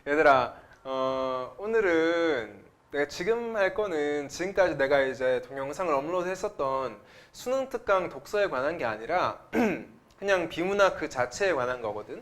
얘들아, 오늘은 내가 지금 할 거는 지금까지 내가 이제 동영상을 업로드했었던 수능 특강 독서에 관한 게 아니라 그냥 비문학 그 자체에 관한 거거든.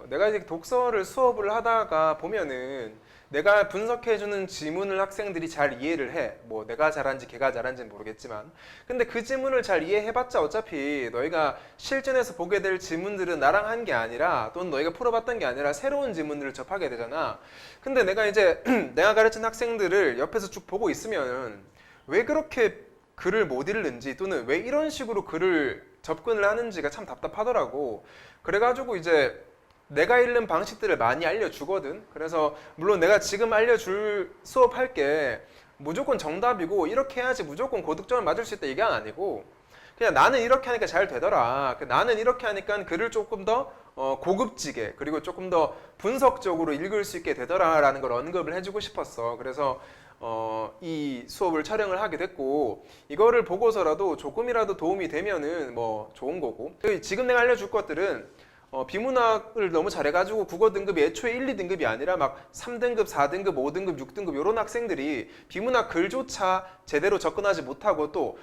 내가 이제 독서를 수업을 하다가 보면은 내가 분석해주는 지문을 학생들이 잘 이해를 해. 뭐 내가 잘한지 걔가 잘한지는 모르겠지만, 근데 그 지문을 잘 이해해봤자 어차피 너희가 실전에서 보게 될 지문들은 나랑 한 게 아니라, 또는 너희가 풀어봤던 게 아니라 새로운 지문들을 접하게 되잖아. 근데 내가 이제 내가 가르친 학생들을 옆에서 쭉 보고 있으면 왜 그렇게 글을 못 읽는지, 또는 왜 이런 식으로 글을 접근을 하는지가 참 답답하더라고. 그래가지고 이제 내가 읽는 방식들을 많이 알려주거든. 그래서 물론 내가 지금 알려줄 수업할 게 무조건 정답이고 이렇게 해야지 무조건 고득점을 맞을 수 있다 이게 아니고, 그냥 나는 이렇게 하니까 잘 되더라, 나는 이렇게 하니까 글을 조금 더 고급지게, 그리고 조금 더 분석적으로 읽을 수 있게 되더라 라는 걸 언급을 해주고 싶었어. 그래서 이 수업을 촬영을 하게 됐고, 이거를 보고서라도 조금이라도 도움이 되면은 뭐 좋은 거고, 지금 내가 알려줄 것들은 비문학을 너무 잘해가지고 국어 등급이 애초에 1, 2등급이 아니라 막 3등급, 4등급, 5등급, 6등급 이런 학생들이 비문학 글조차 제대로 접근하지 못하고 또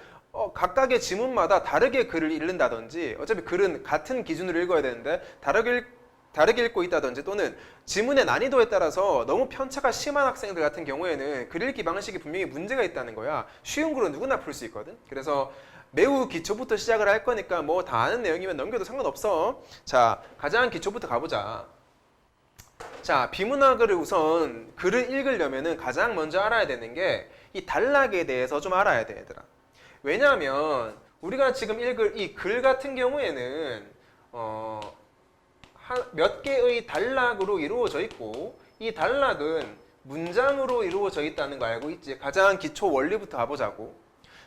각각의 지문마다 다르게 글을 읽는다든지, 어차피 글은 같은 기준으로 읽어야 되는데 다르게 읽고 있다든지, 또는 지문의 난이도에 따라서 너무 편차가 심한 학생들 같은 경우에는 글 읽기 방식이 분명히 문제가 있다는 거야. 쉬운 글은 누구나 풀 수 있거든. 그래서 매우 기초부터 시작을 할 거니까 뭐 다 아는 내용이면 넘겨도 상관없어. 자, 가장 기초부터 가보자. 자, 비문학을 우선 글을 읽으려면은 가장 먼저 알아야 되는 게 이 단락에 대해서 좀 알아야 돼, 얘들아. 왜냐하면 우리가 지금 읽을 이 글 같은 경우에는 몇 개의 단락으로 이루어져 있고, 이 단락은 문장으로 이루어져 있다는 거 알고 있지? 가장 기초 원리부터 가보자고.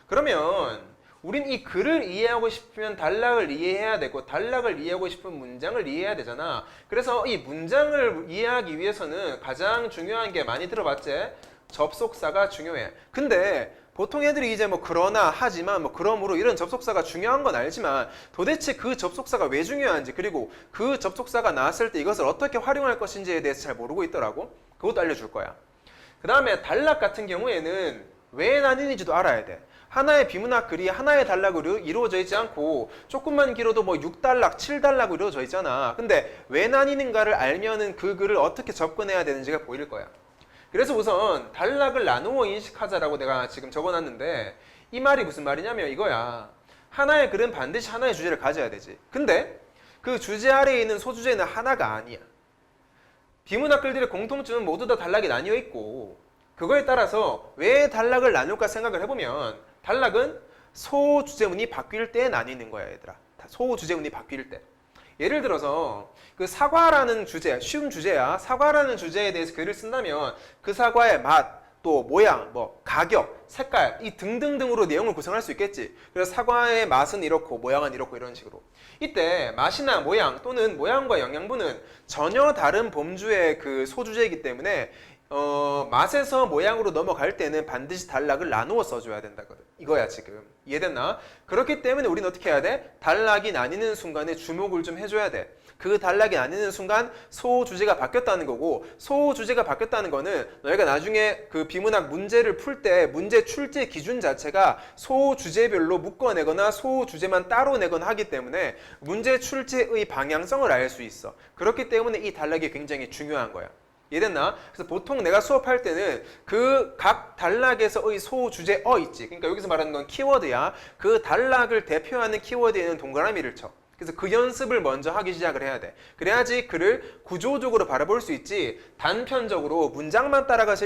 그러면 우린 이 글을 이해하고 싶으면 단락을 이해해야 되고, 단락을 이해하고 싶으면 문장을 이해해야 되잖아. 그래서 이 문장을 이해하기 위해서는 가장 중요한 게, 많이 들어봤지? 접속사가 중요해. 근데 보통 애들이 이제 뭐 그러나, 하지만, 뭐 그러므로 이런 접속사가 중요한 건 알지만 도대체 그 접속사가 왜 중요한지, 그리고 그 접속사가 나왔을 때 이것을 어떻게 활용할 것인지에 대해서 잘 모르고 있더라고. 그것도 알려줄 거야. 그 다음에 단락 같은 경우에는 왜 나뉘는지도 알아야 돼. 하나의 비문학 글이 하나의 단락으로 이루어져 있지 않고 조금만 길어도 뭐 6단락, 7단락으로 이루어져 있잖아. 근데 왜 나뉘는가를 알면은 그 글을 어떻게 접근해야 되는지가 보일 거야. 그래서 우선 단락을 나누어 인식하자라고 내가 지금 적어놨는데, 이 말이 무슨 말이냐면 이거야. 하나의 글은 반드시 하나의 주제를 가져야 되지. 근데 그 주제 아래에 있는 소주제는 하나가 아니야. 비문학 글들의 공통점은 모두 다 단락이 나뉘어 있고, 그거에 따라서 왜 단락을 나눌까 생각을 해보면, 단락은 소주제문이 바뀔 때 나뉘는 거야, 얘들아. 소주제문이 바뀔 때. 예를 들어서 그 사과라는 주제, 쉬운 주제야. 사과라는 주제에 대해서 글을 쓴다면 그 사과의 맛, 또 모양, 뭐 가격, 색깔, 이 등등등으로 내용을 구성할 수 있겠지. 그래서 사과의 맛은 이렇고 모양은 이렇고 이런 식으로. 이때 맛이나 모양, 또는 모양과 영양분은 전혀 다른 범주의 그 소주제이기 때문에 맛에서 모양으로 넘어갈 때는 반드시 단락을 나누어 써줘야 된다거든. 이거야 지금. 이해됐나? 그렇기 때문에 우리는 어떻게 해야 돼? 단락이 나뉘는 순간에 주목을 좀 해줘야 돼. 그 단락이 나뉘는 순간 소주제가 바뀌었다는 거고, 소주제가 바뀌었다는 거는 너희가 나중에 그 비문학 문제를 풀 때 문제 출제 기준 자체가 소주제별로 묶어내거나 소주제만 따로 내거나 하기 때문에 문제 출제의 방향성을 알 수 있어. 그렇기 때문에 이 단락이 굉장히 중요한 거야. 이해됐나? 그래서 보통 내가 수업할 때는 그 각 단락에서의 소주제어 있지. 그러니까 여기서 말하는 건 키워드야. 그 단락을 대표하는 키워드에는 동그라미를 쳐. 그래서 그 연습을 먼저 하기 시작을 해야 돼. 그래야지 글을 구조적으로 바라볼 수 있지, 단편적으로 문장만 따라가서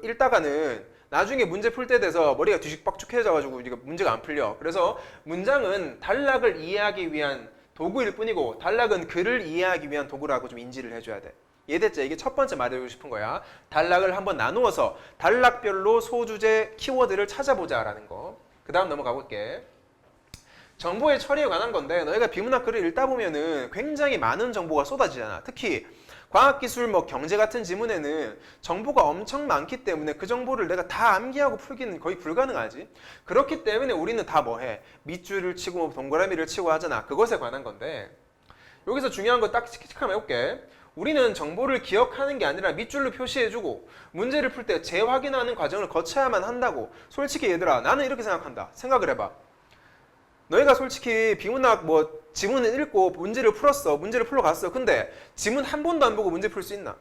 읽다가는 나중에 문제 풀 때 돼서 머리가 뒤죽박죽해져가지고 문제가 안 풀려. 그래서 문장은 단락을 이해하기 위한 도구일 뿐이고, 단락은 글을 이해하기 위한 도구라고 좀 인지를 해줘야 돼. 이해됐지? 이게 첫 번째 말해주고 싶은 거야. 단락을 한번 나누어서 단락별로 소주제 키워드를 찾아보자 라는 거. 그 다음 넘어가 볼게. 정보의 처리에 관한 건데, 너희가 비문학 글을 읽다 보면은 굉장히 많은 정보가 쏟아지잖아. 특히 과학기술, 뭐 경제 같은 지문에는 정보가 엄청 많기 때문에 그 정보를 내가 다 암기하고 풀기는 거의 불가능하지. 그렇기 때문에 우리는 다 뭐해? 밑줄을 치고 뭐 동그라미를 치고 하잖아. 그것에 관한 건데 여기서 중요한 거 딱 한번 해볼게. 우리는 정보를 기억하는 게 아니라 밑줄로 표시해주고 문제를 풀 때 재확인하는 과정을 거쳐야만 한다고. 솔직히 얘들아, 나는 이렇게 생각한다. 생각을 해봐. 너희가 솔직히 비문학 뭐 지문을 읽고 문제를 풀었어. 문제를 풀러 갔어. 근데 지문 한 번도 안 보고 문제 풀 수 있나?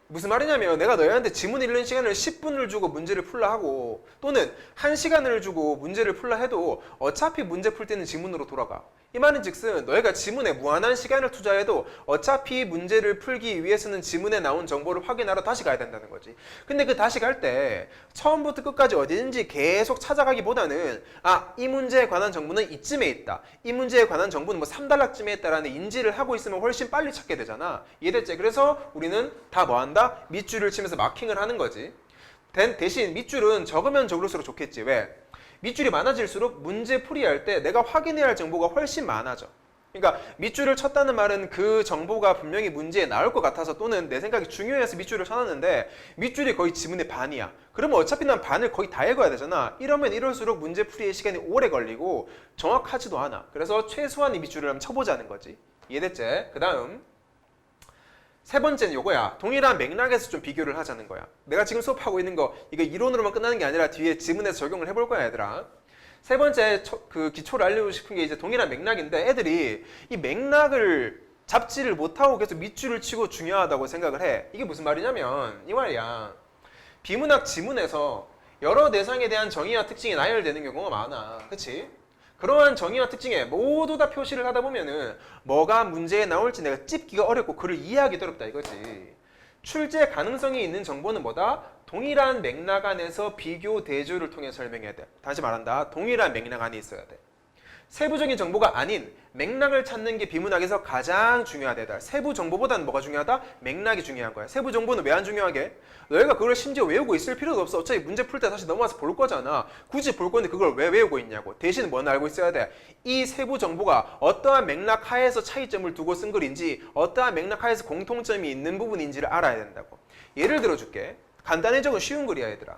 무슨 말이냐면 내가 너희한테 지문 읽는 시간을 10분을 주고 문제를 풀라 하고 또는 1시간을 주고 문제를 풀라 해도 어차피 문제 풀 때는 지문으로 돌아가. 이 말은 즉슨 너희가 지문에 무한한 시간을 투자해도 어차피 문제를 풀기 위해서는 지문에 나온 정보를 확인하러 다시 가야 된다는 거지. 근데 그 다시 갈 때 처음부터 끝까지 어디든지 계속 찾아가기보다는 이 문제에 관한 정보는 이쯤에 있다. 이 문제에 관한 정보는 뭐 3단락쯤에 있다라는 인지를 하고 있으면 훨씬 빨리 찾게 되잖아. 이해됐지? 그래서 우리는 다 뭐 한다? 밑줄을 치면서 마킹을 하는 거지. 대신 밑줄은 적으면 적을수록 좋겠지. 왜? 밑줄이 많아질수록 문제 풀이할 때 내가 확인해야 할 정보가 훨씬 많아져. 그러니까 밑줄을 쳤다는 말은 그 정보가 분명히 문제에 나올 것 같아서 또는 내 생각이 중요해서 밑줄을 쳐놨는데 밑줄이 거의 지문의 반이야. 그러면 어차피 난 반을 거의 다 읽어야 되잖아. 이러면 이럴수록 문제 풀이의 시간이 오래 걸리고 정확하지도 않아. 그래서 최소한의 밑줄을 한번 쳐보자는 거지. 이해됐지? 그 다음 세 번째는 요거야. 동일한 맥락에서 좀 비교를 하자는 거야. 내가 지금 수업하고 있는 거 이거 이론으로만 끝나는 게 아니라 뒤에 지문에서 적용을 해볼 거야, 얘들아. 세 번째 그 기초를 알려주고 싶은 게 이제 동일한 맥락인데 애들이 이 맥락을 잡지를 못하고 계속 밑줄을 치고 중요하다고 생각을 해. 이게 무슨 말이냐면 이 말이야. 비문학 지문에서 여러 대상에 대한 정의와 특징이 나열되는 경우가 많아. 그치? 그러한 정의와 특징에 모두 다 표시를 하다 보면은 뭐가 문제에 나올지 내가 찝기가 어렵고 그를 이해하기도 어렵다 이거지. 출제 가능성이 있는 정보는 뭐다? 동일한 맥락 안에서 비교 대조를 통해 설명해야 돼. 다시 말한다. 동일한 맥락 안에 있어야 돼. 세부적인 정보가 아닌 맥락을 찾는 게 비문학에서 가장 중요하다. 세부 정보보다는 뭐가 중요하다? 맥락이 중요한 거야. 세부 정보는 왜 안 중요하게? 너희가 그걸 심지어 외우고 있을 필요도 없어. 어차피 문제 풀 때 다시 넘어와서 볼 거잖아. 굳이 볼 건데 그걸 왜 외우고 있냐고. 대신 뭐는 알고 있어야 돼? 이 세부 정보가 어떠한 맥락 하에서 차이점을 두고 쓴 글인지 어떠한 맥락 하에서 공통점이 있는 부분인지를 알아야 된다고. 예를 들어줄게. 간단히 적은 쉬운 글이야, 얘들아.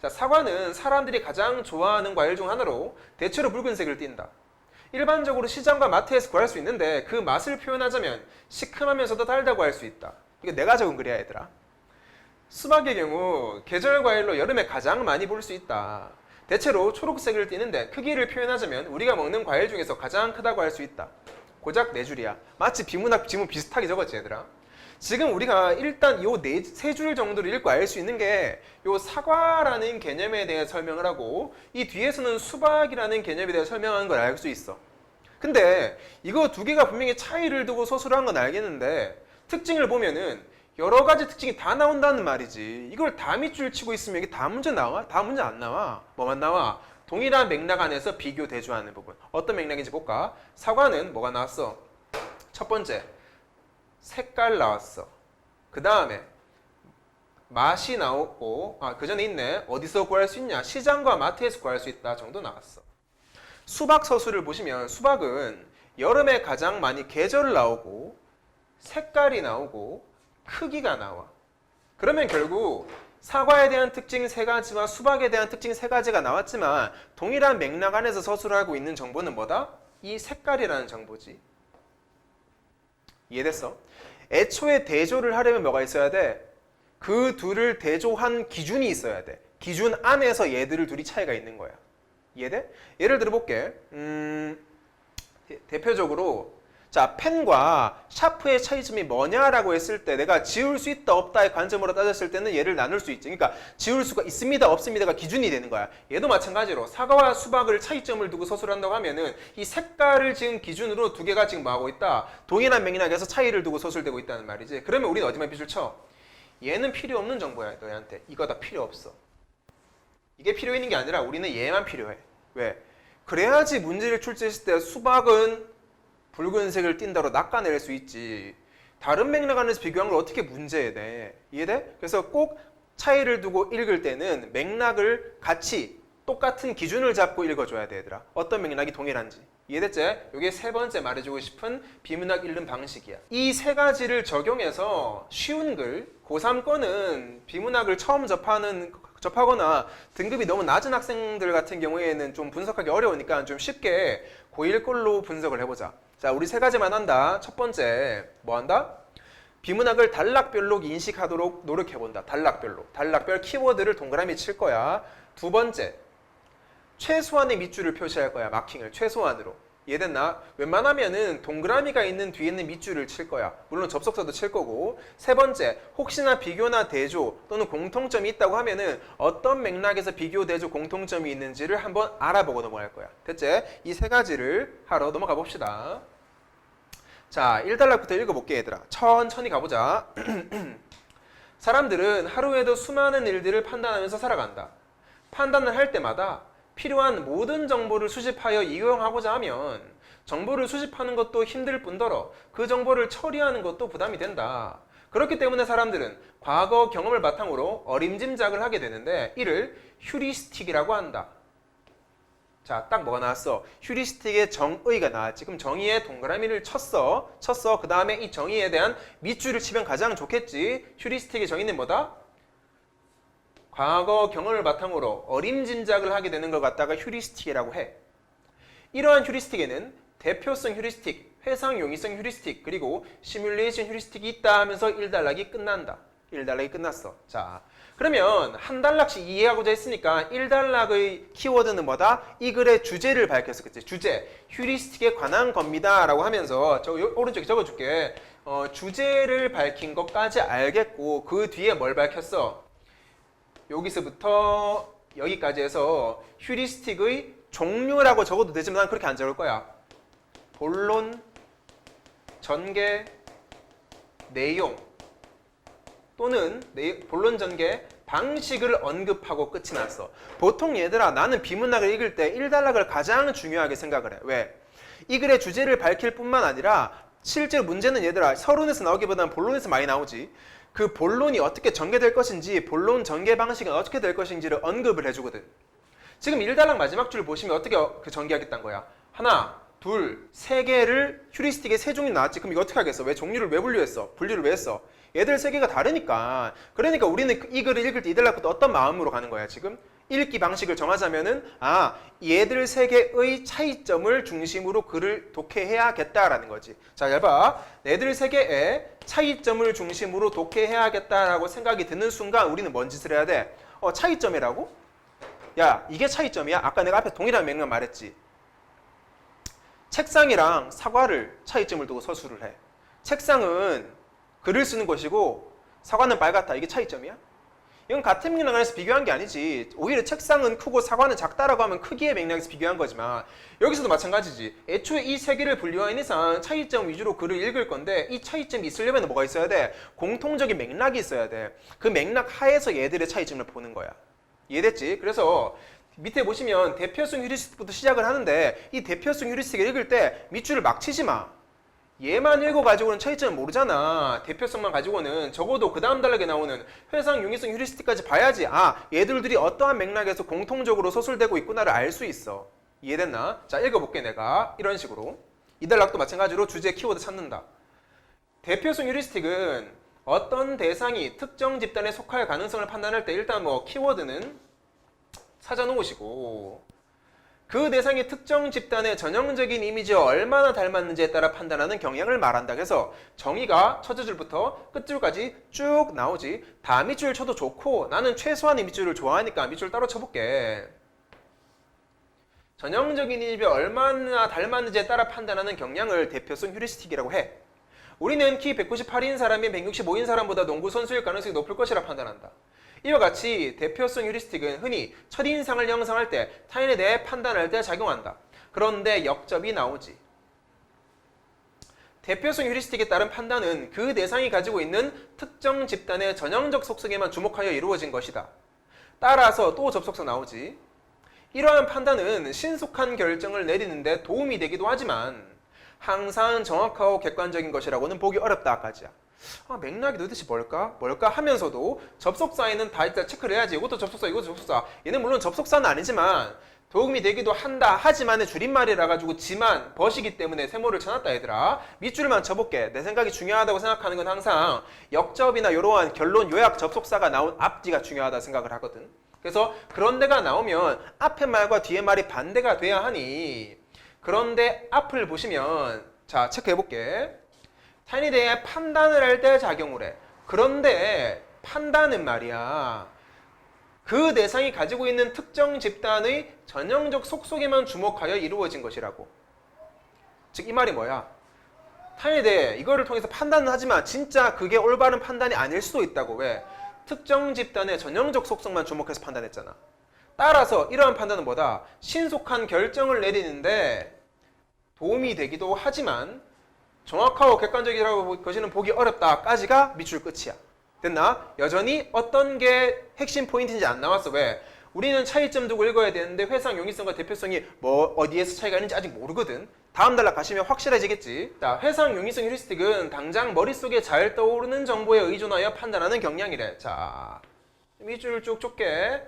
자, 사과는 사람들이 가장 좋아하는 과일 중 하나로 대체로 붉은색을 띈다. 일반적으로 시장과 마트에서 구할 수 있는데 그 맛을 표현하자면 시큼하면서도 달다고 할 수 있다. 이거 내가 적은 글이야, 얘들아. 수박의 경우 계절 과일로 여름에 가장 많이 볼 수 있다. 대체로 초록색을 띠는데 크기를 표현하자면 우리가 먹는 과일 중에서 가장 크다고 할 수 있다. 고작 네 줄이야. 마치 비문학 지문 비슷하게 적었지, 얘들아. 지금 우리가 일단 요 세 줄 정도를 읽고 알 수 있는 게 요 사과라는 개념에 대해 설명을 하고 이 뒤에서는 수박이라는 개념에 대해 설명하는 걸 알 수 있어. 근데 이거 두 개가 분명히 차이를 두고 서술한 건 알겠는데 특징을 보면은 여러 가지 특징이 다 나온다는 말이지. 이걸 다 밑줄 치고 있으면 이게 다 문제 나와? 다 문제 안 나와. 뭐만 나와? 동일한 맥락 안에서 비교 대조하는 부분. 어떤 맥락인지 볼까? 사과는 뭐가 나왔어? 첫 번째, 색깔 나왔어. 그 다음에 맛이 나왔고, 그 전에 있네. 어디서 구할 수 있냐? 시장과 마트에서 구할 수 있다 정도 나왔어. 수박 서술을 보시면 수박은 여름에 가장 많이 계절 나오고 색깔이 나오고 크기가 나와. 그러면 결국 사과에 대한 특징 세 가지와 수박에 대한 특징 세 가지가 나왔지만 동일한 맥락 안에서 서술하고 있는 정보는 뭐다? 이 색깔이라는 정보지. 이해됐어? 애초에 대조를 하려면 뭐가 있어야 돼? 그 둘을 대조한 기준이 있어야 돼. 기준 안에서 얘들을 둘이 차이가 있는 거야. 이해돼? 예를 들어 볼게. 대표적으로 자, 펜과 샤프의 차이점이 뭐냐라고 했을 때 내가 지울 수 있다 없다의 관점으로 따졌을 때는 얘를 나눌 수 있지. 그러니까 지울 수가 있습니다 없습니다가 기준이 되는 거야. 얘도 마찬가지로 사과와 수박을 차이점을 두고 서술한다고 하면은 이 색깔을 지금 기준으로 두 개가 지금 뭐하고 있다? 동일한 맥락에서 차이를 두고 서술되고 있다는 말이지. 그러면 우리는 어디만 빗줄 쳐? 얘는 필요 없는 정보야, 너희한테. 이거 다 필요 없어. 이게 필요 있는 게 아니라 우리는 얘만 필요해. 왜? 그래야지 문제를 출제했을 때 수박은 붉은색을 띈다로 낚아낼 수 있지. 다른 맥락 안에서 비교한 걸 어떻게 문제에 내? 이해돼? 그래서 꼭 차이를 두고 읽을 때는 맥락을 같이 똑같은 기준을 잡고 읽어줘야 돼, 얘들아. 어떤 맥락이 동일한지. 이해됐지? 이게 세 번째 말해주고 싶은 비문학 읽는 방식이야. 이 세 가지를 적용해서 쉬운 글, 고3 거는 비문학을 처음 접하거나 등급이 너무 낮은 학생들 같은 경우에는 좀 분석하기 어려우니까 좀 쉽게 고1 걸로 분석을 해보자. 자, 우리 세 가지만 한다. 첫 번째, 뭐 한다? 비문학을 단락별로 인식하도록 노력해본다. 단락별로. 단락별 키워드를 동그라미 칠 거야. 두 번째, 최소한의 밑줄을 표시할 거야. 마킹을 최소한으로. 이해됐나? 웬만하면은 동그라미가 있는 뒤에 있는 밑줄을 칠 거야. 물론 접속사도 칠 거고. 세 번째, 혹시나 비교나 대조 또는 공통점이 있다고 하면은 어떤 맥락에서 비교, 대조, 공통점이 있는지를 한번 알아보고 넘어갈 거야. 됐지? 이 세 가지를 하러 넘어가 봅시다. 자, 1단락부터 읽어볼게, 얘들아. 천천히 가보자. 사람들은 하루에도 수많은 일들을 판단하면서 살아간다. 판단을 할 때마다 필요한 모든 정보를 수집하여 이용하고자 하면 정보를 수집하는 것도 힘들 뿐더러 그 정보를 처리하는 것도 부담이 된다. 그렇기 때문에 사람들은 과거 경험을 바탕으로 어림짐작을 하게 되는데 이를 휴리스틱이라고 한다. 자, 딱 뭐가 나왔어? 휴리스틱의 정의가 나왔지. 그럼 정의에 동그라미를 쳤어. 그 다음에 이 정의에 대한 밑줄을 치면 가장 좋겠지. 휴리스틱의 정의는 뭐다? 과거 경험을 바탕으로 어림짐작을 하게 되는 걸 갖다가 휴리스틱이라고 해. 이러한 휴리스틱에는 대표성 휴리스틱, 회상 용이성 휴리스틱, 그리고 시뮬레이션 휴리스틱이 있다 하면서 1단락이 끝난다. 1단락이 끝났어. 자, 그러면 한 단락씩 이해하고자 했으니까 1단락의 키워드는 뭐다? 이 글의 주제를 밝혔어. 그치? 주제. 휴리스틱에 관한 겁니다. 라고 하면서 오른쪽에 적어줄게. 주제를 밝힌 것까지 알겠고 그 뒤에 뭘 밝혔어? 여기서부터 여기까지 해서 휴리스틱의 종류라고 적어도 되지만 난 그렇게 안 적을 거야. 본론, 전개, 내용 또는 본론, 전개, 방식을 언급하고 끝이 났어. 보통 얘들아, 나는 비문학을 읽을 때 1단락을 가장 중요하게 생각을 해. 왜? 이 글의 주제를 밝힐 뿐만 아니라 실제로 문제는 얘들아 서론에서 나오기보다는 본론에서 많이 나오지. 그 본론이 어떻게 전개될 것인지, 본론 전개 방식은 어떻게 될 것인지를 언급을 해주거든. 지금 1단락 마지막 줄 보시면 어떻게 전개하겠다는 거야? 하나, 둘, 세 개를 휴리스틱의 세 종류 나왔지. 그럼 이거 어떻게 하겠어? 왜 종류를 왜 분류했어? 분류를 왜 했어? 얘들 세 개가 다르니까. 그러니까 우리는 이 글을 읽을 때 2단락부터 어떤 마음으로 가는 거야 지금? 읽기 방식을 정하자면은 얘들 세 개의 차이점을 중심으로 글을 독해해야겠다라는 거지. 자, 잘 봐. 얘들 세 개의 차이점을 중심으로 독해해야겠다라고 생각이 드는 순간 우리는 뭔 짓을 해야 돼? 차이점이라고? 야, 이게 차이점이야? 아까 내가 앞에 동일한 맥락 말했지. 책상이랑 사과를 차이점을 두고 서술을 해. 책상은 글을 쓰는 것이고 사과는 빨갛다. 이게 차이점이야? 이건 같은 맥락 안에서 비교한 게 아니지. 오히려 책상은 크고 사과는 작다라고 하면 크기의 맥락에서 비교한 거지만 여기서도 마찬가지지. 애초에 이 세 개를 분류한 이상 차이점 위주로 글을 읽을 건데 이 차이점이 있으려면 뭐가 있어야 돼? 공통적인 맥락이 있어야 돼. 그 맥락 하에서 얘들의 차이점을 보는 거야. 이해됐지? 그래서 밑에 보시면 대표성 휴리스틱부터 시작을 하는데 이 대표성 휴리스틱을 읽을 때 밑줄을 막 치지 마. 얘만 읽어가지고는 차이점을 모르잖아. 대표성만 가지고는 적어도 그 다음 단락에 나오는 회상 용이성 휴리스틱까지 봐야지 얘들들이 어떠한 맥락에서 공통적으로 서술되고 있구나를 알 수 있어. 이해됐나? 자, 읽어볼게. 내가 이런 식으로 이 단락도 마찬가지로 주제 키워드 찾는다. 대표성 휴리스틱은 어떤 대상이 특정 집단에 속할 가능성을 판단할 때 일단 키워드는 찾아놓으시고 그 대상이 특정 집단의 전형적인 이미지와 얼마나 닮았는지에 따라 판단하는 경향을 말한다. 그래서 정의가 첫 줄부터 끝 줄까지 쭉 나오지. 다 밑줄 쳐도 좋고 나는 최소한의 밑줄을 좋아하니까 밑줄 따로 쳐볼게. 전형적인 이미지와 얼마나 닮았는지에 따라 판단하는 경향을 대표성 휴리스틱이라고 해. 우리는 키 198인 사람이 165인 사람보다 농구 선수일 가능성이 높을 것이라 판단한다. 이와 같이 대표성 휴리스틱은 흔히 첫인상을 형성할 때 타인에 대해 판단할 때 작용한다. 그런데 역접이 나오지. 대표성 휴리스틱에 따른 판단은 그 대상이 가지고 있는 특정 집단의 전형적 속성에만 주목하여 이루어진 것이다. 따라서 또 접속사 나오지. 이러한 판단은 신속한 결정을 내리는 데 도움이 되기도 하지만 항상 정확하고 객관적인 것이라고는 보기 어렵다까지야. 맥락이 도대체 뭘까? 하면서도 접속사에는 다 일단 체크를 해야지. 이것도 접속사, 이것도 접속사. 얘는 물론 접속사는 아니지만 도움이 되기도 한다. 하지만의 줄임말이라 가지고 지만 버시기 때문에 세모를 쳐놨다 얘들아. 밑줄만 쳐볼게. 내 생각이 중요하다고 생각하는 건 항상 역접이나 이러한 결론 요약 접속사가 나온 앞뒤가 중요하다 생각을 하거든. 그래서 그런 데가 나오면 앞에 말과 뒤에 말이 반대가 돼야 하니, 그런데 앞을 보시면 자 체크해볼게. 타인에 대해 판단을 할 때 작용을 해. 그런데 판단은 말이야, 그 대상이 가지고 있는 특정 집단의 전형적 속속에만 주목하여 이루어진 것이라고. 즉 이 말이 뭐야? 타인에 대해 이거를 통해서 판단은 하지만 진짜 그게 올바른 판단이 아닐 수도 있다고. 왜? 특정 집단의 전형적 속성만 주목해서 판단했잖아. 따라서 이러한 판단은 뭐다? 신속한 결정을 내리는데 도움이 되기도 하지만 정확하고 객관적이라고 것이는 보기 어렵다까지가 밑줄 끝이야. 됐나? 여전히 어떤 게 핵심 포인트인지 안 나왔어. 왜? 우리는 차이점 두고 읽어야 되는데 회상 용이성과 대표성이 뭐 어디에서 차이가 있는지 아직 모르거든. 다음 단락 가시면 확실해지겠지. 자, 회상 용이성 휴리스틱은 당장 머릿속에 잘 떠오르는 정보에 의존하여 판단하는 경향이래. 자, 밑줄 쭉 좁게.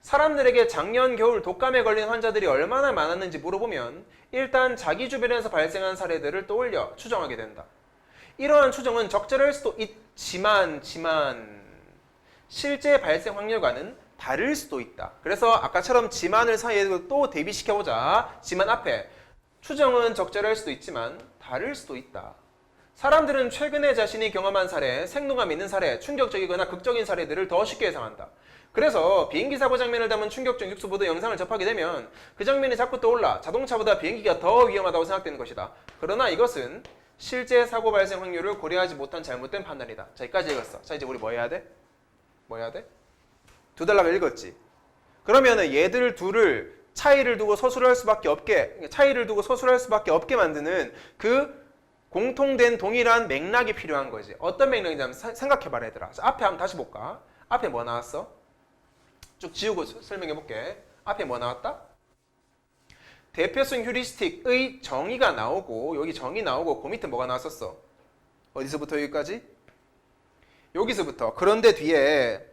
사람들에게 작년 겨울 독감에 걸린 환자들이 얼마나 많았는지 물어보면 일단 자기 주변에서 발생한 사례들을 떠올려 추정하게 된다. 이러한 추정은 적절할 수도 있지만 실제 발생 확률과는 다를 수도 있다. 그래서 아까처럼 지만을 사이에 또 대비시켜보자. 지만 앞에 추정은 적절할 수도 있지만 다를 수도 있다. 사람들은 최근에 자신이 경험한 사례, 생동감 있는 사례, 충격적이거나 극적인 사례들을 더 쉽게 예상한다. 그래서 비행기 사고 장면을 담은 충격적 뉴스보도 영상을 접하게 되면 그 장면이 자꾸 떠올라 자동차보다 비행기가 더 위험하다고 생각되는 것이다. 그러나 이것은 실제 사고 발생 확률을 고려하지 못한 잘못된 판단이다. 자, 여기까지 읽었어. 자, 이제 우리 뭐 해야 돼? 뭐 해야 돼? 두 단락을 읽었지. 그러면은 얘들 둘을 차이를 두고 서술할 수밖에 없게 만드는 그 공통된 동일한 맥락이 필요한 거지. 어떤 맥락이냐면 생각해봐라 얘들아. 앞에 한번 다시 볼까? 앞에 뭐 나왔어? 쭉 지우고 설명해볼게. 앞에 뭐 나왔다? 대표성 휴리스틱의 정의가 나오고 여기 정의 나오고 그 밑에 뭐가 나왔었어? 어디서부터 여기까지? 여기서부터. 그런데 뒤에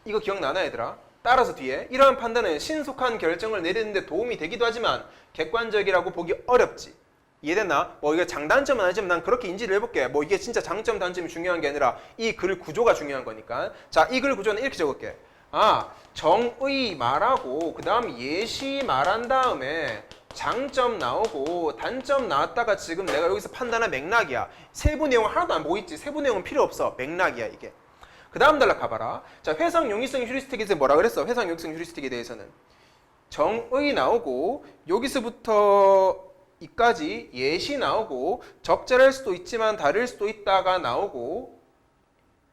이거 기억나나 얘들아? 따라서 뒤에 이러한 판단은 신속한 결정을 내리는데 도움이 되기도 하지만 객관적이라고 보기 어렵지. 이해됐나? 뭐 이게 장단점은 아니지만 난 그렇게 인지를 해볼게. 뭐 이게 진짜 장점 단점이 중요한 게 아니라 이 글 구조가 중요한 거니까. 자, 이 글 구조는 이렇게 적을게. 정의 말하고 그 다음 예시 말한 다음에 장점 나오고 단점 나왔다가 지금 내가 여기서 판단한 맥락이야. 세부 내용 하나도 안 보이지? 세부 내용은 필요 없어. 맥락이야 이게. 그 다음 단락 가봐라. 자, 회상 용이성 휴리스틱에 대해서 뭐라 그랬어? 회상 용이성 휴리스틱에 대해서는 정의 나오고 여기서부터 이까지 예시 나오고 적절할 수도 있지만 다를 수도 있다가 나오고.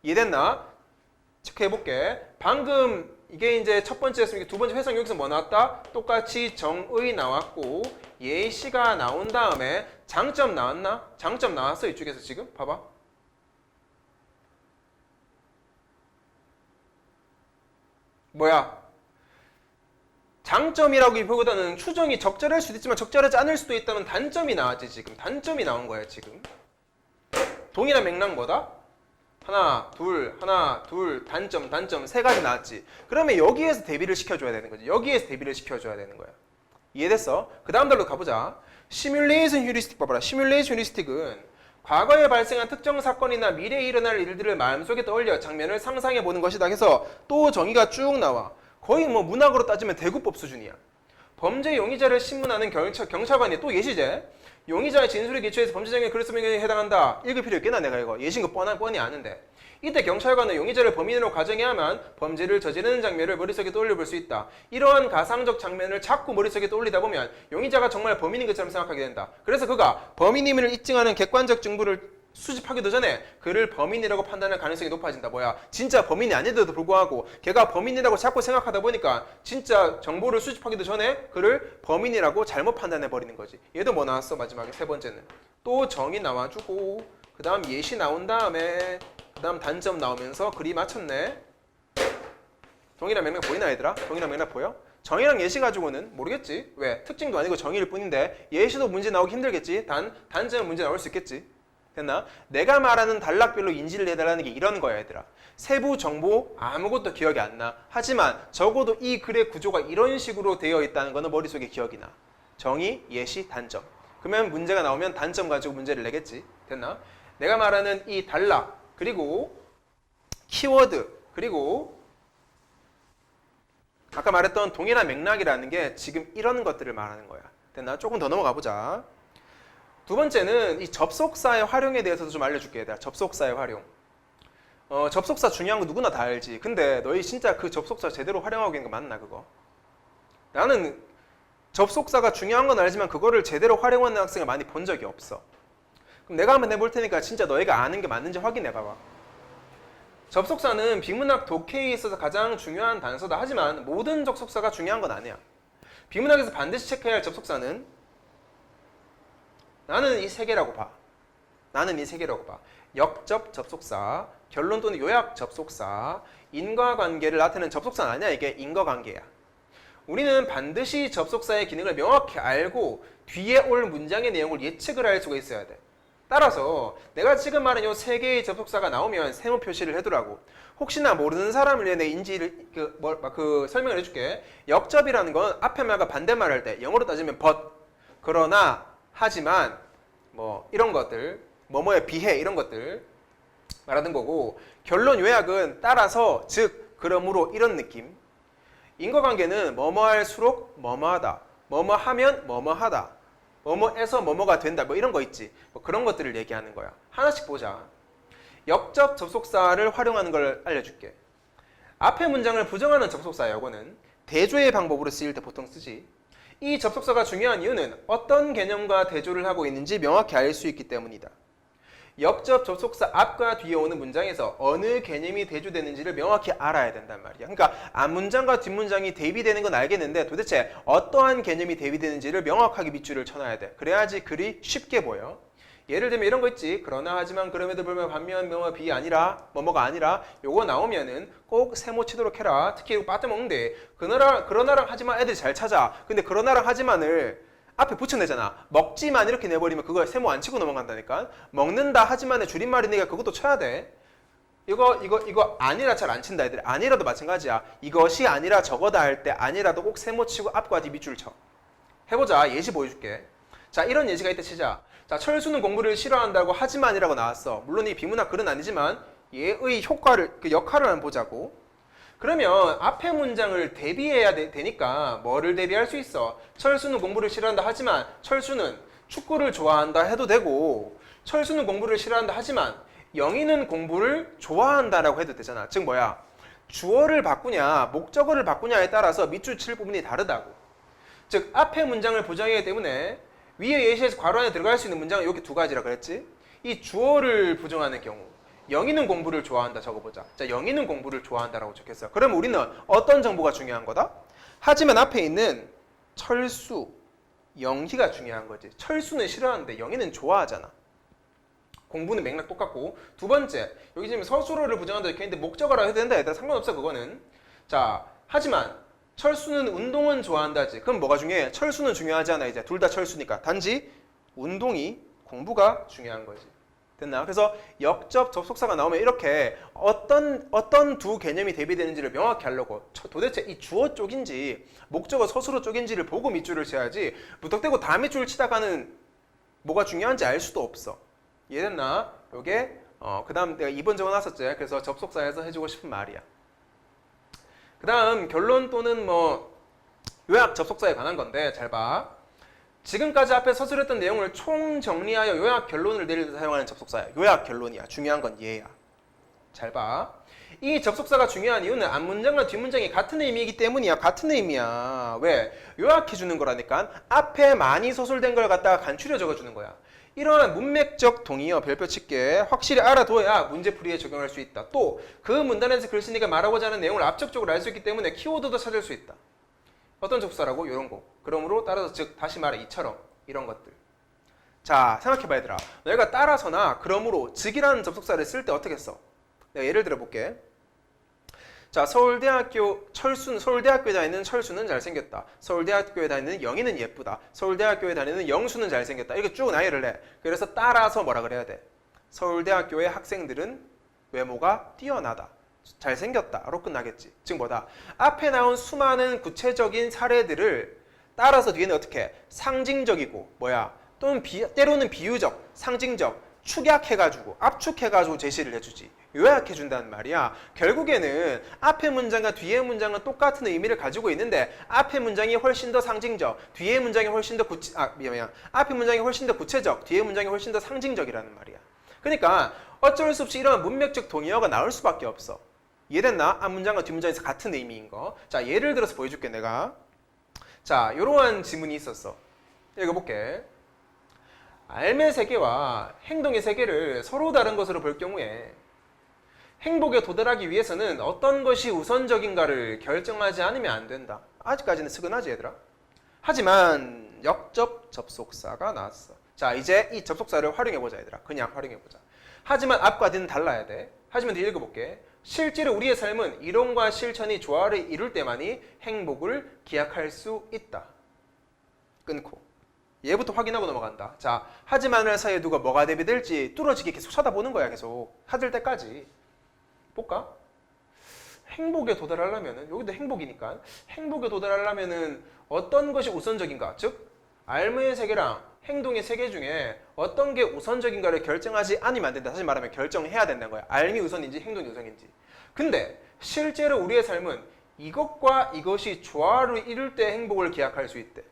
이해됐나? 체크해볼게. 방금 이게 이제 첫 번째였으니까 두 번째 회상 여기서 뭐 나왔다? 똑같이 정의 나왔고 예시가 나온 다음에 장점 나왔나? 장점 나왔어 이쪽에서 지금? 봐봐. 뭐야? 장점이라기보다는 추정이 적절할 수도 있지만 적절하지 않을 수도 있다는 단점이 나왔지 지금. 단점이 나온 거야 지금. 동일한 맥락 뭐다? 하나, 둘, 단점 세 가지 나왔지. 그러면 여기에서 대비를 시켜줘야 되는 거지. 여기에서 대비를 시켜줘야 되는 거야. 이해됐어? 그 다음 달로 가보자. 시뮬레이션 휴리스틱 봐봐라. 시뮬레이션 휴리스틱은 과거에 발생한 특정 사건이나 미래에 일어날 일들을 마음속에 떠올려 장면을 상상해보는 것이다. 해서 또 정의가 쭉 나와. 거의 뭐 문학으로 따지면 대구법 수준이야. 범죄 용의자를 신문하는 경찰관이 또 예시제. 용의자의 진술에 기초해서 범죄장애 글 쓰명에 해당한다. 읽을 필요 있겠나 내가 이거. 예시인 거 뻔히 아는데. 이때 경찰관은 용의자를 범인으로 가정해야만 범죄를 저지르는 장면을 머릿속에 떠올려 볼 수 있다. 이러한 가상적 장면을 자꾸 머릿속에 떠올리다 보면 용의자가 정말 범인인 것처럼 생각하게 된다. 그래서 그가 범인임을 입증하는 객관적 증거를 수집하기도 전에 그를 범인이라고 판단할 가능성이 높아진다. 뭐야? 진짜 범인이 아닌데도 불구하고 걔가 범인이라고 자꾸 생각하다 보니까 진짜 정보를 수집하기도 전에 그를 범인이라고 잘못 판단해 버리는 거지. 얘도 뭐 나왔어? 마지막에 세 번째는 또 정의 나와주고 그 다음 예시 나온 다음에 그 다음 단점 나오면서 글이 맞췄네. 동일한 맥락 보이나 얘들아? 동일한 맥락 보여? 정의랑 예시 가지고는 모르겠지. 왜? 특징도 아니고 정의일 뿐인데 예시도 문제 나오기 힘들겠지. 단점은 문제 나올 수 있겠지. 됐나? 내가 말하는 단락별로 인지를 해달라는 게 이런 거야, 얘들아. 세부 정보 아무것도 기억이 안 나. 하지만 적어도 이 글의 구조가 이런 식으로 되어 있다는 거는 머릿속에 기억이 나. 정의, 예시, 단점. 그러면 문제가 나오면 단점 가지고 문제를 내겠지. 됐나? 내가 말하는 이 단락, 그리고 키워드, 그리고 아까 말했던 동일한 맥락이라는 게 지금 이런 것들을 말하는 거야. 됐나? 조금 더 넘어가 보자. 두 번째는 이 접속사의 활용에 대해서도 좀 알려줄게. 얘들아. 접속사의 활용. 접속사 중요한 거 누구나 다 알지. 근데 너희 진짜 그 접속사 제대로 활용하고 있는 거 맞나 그거? 나는 접속사가 중요한 건 알지만 그거를 제대로 활용하는 학생을 많이 본 적이 없어. 그럼 내가 한번 해볼 테니까 진짜 너희가 아는 게 맞는지 확인해 봐봐. 접속사는 비문학 독해에 있어서 가장 중요한 단서다. 하지만 모든 접속사가 중요한 건 아니야. 비문학에서 반드시 체크해야 할 접속사는 나는 이 세 개라고 봐. 역접 접속사, 결론 또는 요약 접속사, 인과관계를 나타내는 접속사는 아니야. 이게 인과관계야. 우리는 반드시 접속사의 기능을 명확히 알고 뒤에 올 문장의 내용을 예측을 할 수가 있어야 돼. 따라서 내가 지금 말한 이 세 개의 접속사가 나오면 세모 표시를 해두라고. 혹시나 모르는 사람을 위해 내 인지를 설명을 해줄게. 역접이라는 건 앞에 말과 반대말 할 때 영어로 따지면 but, 그러나, 하지만, 뭐 이런 것들, 뭐뭐에 비해 이런 것들 말하는 거고, 결론 요약은 따라서, 즉, 그러므로 이런 느낌. 인과관계는 뭐뭐 할수록 뭐뭐하다, 뭐뭐 하면 뭐뭐하다, 뭐뭐에서 뭐뭐가 된다, 뭐 이런 거 있지. 뭐 그런 것들을 얘기하는 거야. 하나씩 보자. 역접 접속사를 활용하는 걸 알려줄게. 앞의 문장을 부정하는 접속사 요거는 대조의 방법으로 쓰일 때 보통 쓰지. 이 접속사가 중요한 이유는 어떤 개념과 대조를 하고 있는지 명확히 알 수 있기 때문이다. 역접 접속사 앞과 뒤에 오는 문장에서 어느 개념이 대조되는지를 명확히 알아야 된단 말이야. 그러니까 앞문장과 뒷문장이 대비되는 건 알겠는데 도대체 어떠한 개념이 대비되는지를 명확하게 밑줄을 쳐놔야 돼. 그래야지 글이 쉽게 보여. 예를 들면 이런 거 있지. 그러나 하지만 그럼에도 불구하고 반면 뭐뭐 비 아니라 뭐뭐가 아니라 요거 나오면은 꼭 세모 치도록 해라. 특히 이거 빠져먹는데 그러나랑 하지만 애들이 잘 찾아. 근데 그러나랑 하지만을 앞에 붙여내잖아. 먹지만 이렇게 내버리면 그거 세모 안 치고 넘어간다니까. 먹는다 하지만의 줄임말이니까 그것도 쳐야 돼. 이거 아니라 잘 안 친다 애들. 아니라도 마찬가지야. 이것이 아니라 저거다 할 때 아니라도 꼭 세모 치고 앞과 뒤 밑줄 쳐. 해보자. 예시 보여줄게. 자, 이런 예시가 있다 치자. 자, 철수는 공부를 싫어한다고 하지만이라고 나왔어. 물론 이 비문학 글은 아니지만 얘의 효과를, 그 역할을 한번 보자고. 그러면 앞의 문장을 대비해야 되니까 뭐를 대비할 수 있어? 철수는 공부를 싫어한다 하지만 철수는 축구를 좋아한다 해도 되고, 철수는 공부를 싫어한다 하지만 영희는 공부를 좋아한다라고 해도 되잖아. 즉 뭐야? 주어를 바꾸냐 목적어를 바꾸냐에 따라서 밑줄 칠 부분이 다르다고. 즉 앞의 문장을 부정하기 때문에 위에 예시에서 괄호 안에 들어갈 수 있는 문장은 이렇게 두 가지라 그랬지? 이 주어를 부정하는 경우, 영희는 공부를 좋아한다 적어보자. 자, 영희는 공부를 좋아한다라고 적혔어요. 그럼 우리는 어떤 정보가 중요한 거다? 하지만 앞에 있는 철수, 영희가 중요한 거지. 철수는 싫어하는데 영희는 좋아하잖아. 공부는 맥락 똑같고. 두 번째, 여기 지금 서술어를 부정한다 이렇게 했는데 목적어라 해도 된다. 얘들아 상관없어 그거는. 자, 하지만 철수는 운동은 좋아한다지. 그럼 뭐가 중요해? 철수는 중요하지 않아. 이제 둘 다 철수니까. 단지 운동이, 공부가 중요한 거지. 됐나? 그래서 역접 접속사가 나오면 이렇게 어떤 두 개념이 대비되는지를 명확히 하려고 도대체 이 주어 쪽인지 목적어 서술어 쪽인지를 보고 밑줄을 쳐야지 무턱대고 다 밑줄 치다가는 뭐가 중요한지 알 수도 없어. 이해됐나? 요게 그 다음 내가 2번 적어놨었지. 그래서 접속사에서 해주고 싶은 말이야. 그 다음 결론 또는 뭐 요약 접속사에 관한 건데 잘 봐. 지금까지 앞에 서술했던 내용을 총정리하여 요약 결론을 내릴 때 사용하는 접속사야. 요약 결론이야. 중요한 건 얘야. 잘 봐. 이 접속사가 중요한 이유는 앞문장과 뒷문장이 같은 의미이기 때문이야. 같은 의미야. 왜? 요약해주는 거라니까. 앞에 많이 서술된 걸 갖다가 간추려 적어주는 거야. 이러한 문맥적 동의어 별표 칠게 확실히 알아둬야 문제풀이에 적용할 수 있다. 또 그 문단에서 글쓴이가 말하고자 하는 내용을 압축적으로 알 수 있기 때문에 키워드도 찾을 수 있다. 어떤 접속사라고? 이런 거. 그러므로 따라서 즉 다시 말해 이처럼 이런 것들. 자 생각해봐 얘들아. 너희가 따라서나 그러므로 즉이라는 접속사를 쓸 때 어떻게 써? 내가 예를 들어 볼게. 자, 서울대학교에 다니는 철수는 잘생겼다. 서울대학교에 다니는 영희는 예쁘다. 서울대학교에 다니는 영수는 잘생겼다. 이렇게 쭉 나열을 해. 그래서 따라서 뭐라 그래야 돼? 서울대학교의 학생들은 외모가 뛰어나다. 잘생겼다로 끝나겠지. 즉 뭐다? 앞에 나온 수많은 구체적인 사례들을 따라서 뒤에는 어떻게? 상징적이고 또는 때로는 비유적, 상징적, 축약해가지고 압축해가지고 제시를 해주지. 요약해준다는 말이야. 결국에는 앞의 문장과 뒤의 문장은 똑같은 의미를 가지고 있는데 앞의 문장이 훨씬 더 상징적, 뒤의 문장이 훨씬 더 앞의 문장이 훨씬 더 구체적, 뒤의 문장이 훨씬 더 상징적이라는 말이야. 그러니까 어쩔 수 없이 이런 문맥적 동의어가 나올 수밖에 없어. 이해됐나? 앞 문장과 뒷 문장에서 같은 의미인 거. 자, 예를 들어서 보여줄게 내가. 자, 이러한 지문이 있었어. 읽어볼게. 삶의 세계와 행동의 세계를 서로 다른 것으로 볼 경우에 행복에 도달하기 위해서는 어떤 것이 우선적인가를 결정하지 않으면 안 된다. 아직까지는 스근하지 얘들아. 하지만 역접 접속사가 나왔어. 자, 이제 이 접속사를 활용해보자 얘들아. 그냥 활용해보자. 하지만 앞과 뒤는 달라야 돼. 하지만 뒤 읽어볼게. 실제로 우리의 삶은 이론과 실천이 조화를 이룰 때만이 행복을 기약할 수 있다. 끊고 얘부터 확인하고 넘어간다. 자, 하지만을 사이에 누가 뭐가 대비될지 뚫어지게 계속 쳐다보는 거야. 계속 찾을 때까지. 볼까? 행복에 도달하려면은, 여기도 행복이니까 행복에 도달하려면은 어떤 것이 우선적인가? 즉 삶의 세계랑 행동의 세계 중에 어떤 게 우선적인가를 결정하지 않으면 안 된다. 다시 말하면 결정해야 된다는 거야. 삶이 우선인지 행동이 우선인지. 근데 실제로 우리의 삶은 이것과 이것이 조화를 이룰 때 행복을 기약할 수 있대.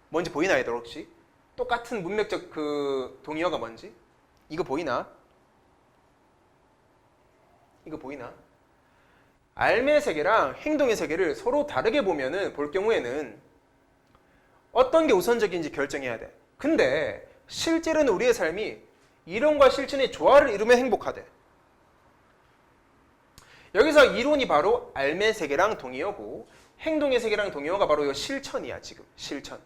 뭔지 보이나 얘들 혹시? 똑같은 문맥적 그 동의어가 뭔지? 이거 보이나? 이거 보이나? 삶의 세계랑 행동의 세계를 서로 다르게 보면은 볼 경우에는 어떤 게 우선적인지 결정해야 돼. 근데 실제로는 우리의 삶이 이론과 실천의 조화를 이루면 행복하대. 여기서 이론이 바로 삶의 세계랑 동의어고 행동의 세계랑 동의어가 바로 이 실천이야. 지금 실천.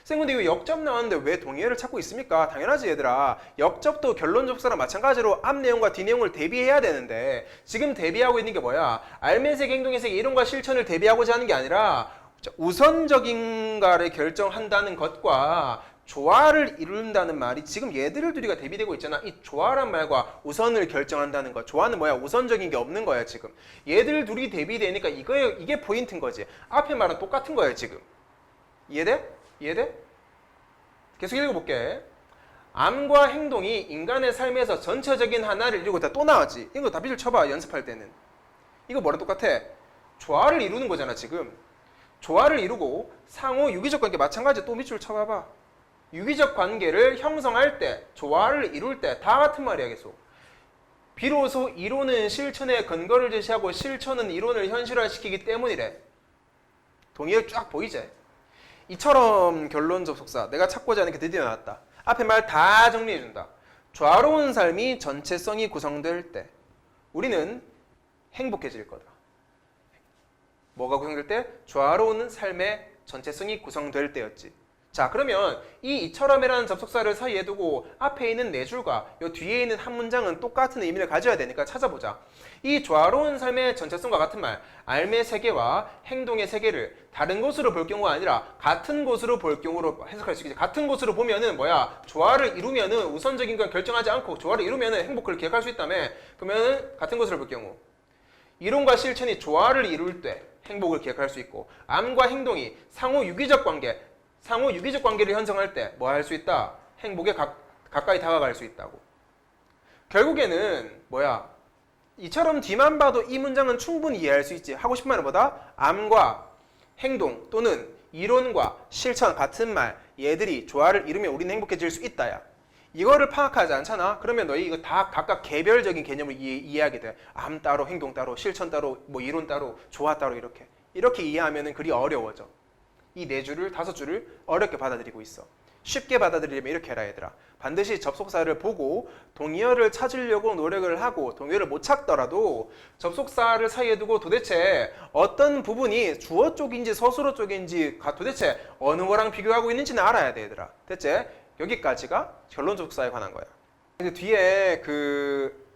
쌤 근데 이거 역접 나왔는데 왜 동의어를 찾고 있습니까? 당연하지 얘들아. 역접도 결론 접속사랑 마찬가지로 앞 내용과 뒤 내용을 대비해야 되는데 지금 대비하고 있는 게 뭐야? 삶의 세계, 행동의 세계, 이론과 실천을 대비하고자 하는 게 아니라 우선적인가를 결정한다는 것과 조화를 이룬다는 말이 지금 얘들 둘이가 대비되고 있잖아. 이 조화란 말과 우선을 결정한다는 것. 조화는 뭐야? 우선적인 게 없는 거야 지금. 얘들 둘이 대비되니까 이게 포인트인 거지. 앞에 말은 똑같은 거예요 지금. 이해돼? 이해돼? 계속 읽어볼게. 암과 행동이 인간의 삶에서 전체적인 하나를 이루고 또 나왔지. 이거 다 빗을 쳐봐 연습할 때는. 이거 뭐랑 똑같아? 조화를 이루는 거잖아 지금. 조화를 이루고 상호 유기적 관계 마찬가지. 또 밑줄 쳐봐봐. 유기적 관계를 형성할 때, 조화를 이룰 때 다 같은 말이야 계속. 비로소 이론은 실천의 근거를 제시하고 실천은 이론을 현실화시키기 때문이래. 동의어 쫙 보이지? 이처럼 결론 접속사 내가 찾고자 하는 게 드디어 나왔다. 앞에 말 다 정리해준다. 조화로운 삶이 전체성이 구성될 때 우리는 행복해질 거다. 뭐가 구성될 때? 조화로운 삶의 전체성이 구성될 때였지. 자, 그러면 이 이처럼이라는 접속사를 사이에 두고 앞에 있는 네 줄과 이 뒤에 있는 한 문장은 똑같은 의미를 가져야 되니까 찾아보자. 이 조화로운 삶의 전체성과 같은 말, 삶의 세계와 행동의 세계를 다른 곳으로 볼 경우가 아니라 같은 곳으로 볼 경우로 해석할 수 있겠지. 같은 곳으로 보면은 뭐야? 조화를 이루면은 우선적인 걸 결정하지 않고 조화를 이루면은 행복을 기획할 수 있다며. 그러면은 같은 곳으로 볼 경우 이론과 실천이 조화를 이룰 때 행복을 기획할 수 있고 암과 행동이 상호 유기적 관계를 형성할 때 뭐 할 수 있다? 행복에 가까이 다가갈 수 있다고. 결국에는 뭐야? 이처럼 뒤만 봐도 이 문장은 충분히 이해할 수 있지. 하고 싶은 말은 뭐다? 암과 행동 또는 이론과 실천 같은 말 얘들이 조화를 이루면 우리는 행복해질 수 있다야. 이거를 파악하지 않잖아? 그러면 너희 이거 다 각각 개별적인 개념을 이해하게 돼. 암 따로, 행동 따로, 실천 따로, 뭐 이론 따로, 조화 따로 이렇게 이해하면은 그리 어려워져. 이 네 줄을 다섯 줄을 어렵게 받아들이고 있어. 쉽게 받아들이려면 이렇게 해라 얘들아. 반드시 접속사를 보고 동의어를 찾으려고 노력을 하고 동의어를 못 찾더라도 접속사를 사이에 두고 도대체 어떤 부분이 주어 쪽인지 서술어 쪽인지 도대체 어느 거랑 비교하고 있는지는 알아야 돼 얘들아. 됐지? 여기까지가 결론 접속사에 관한 거야. 근데 뒤에 그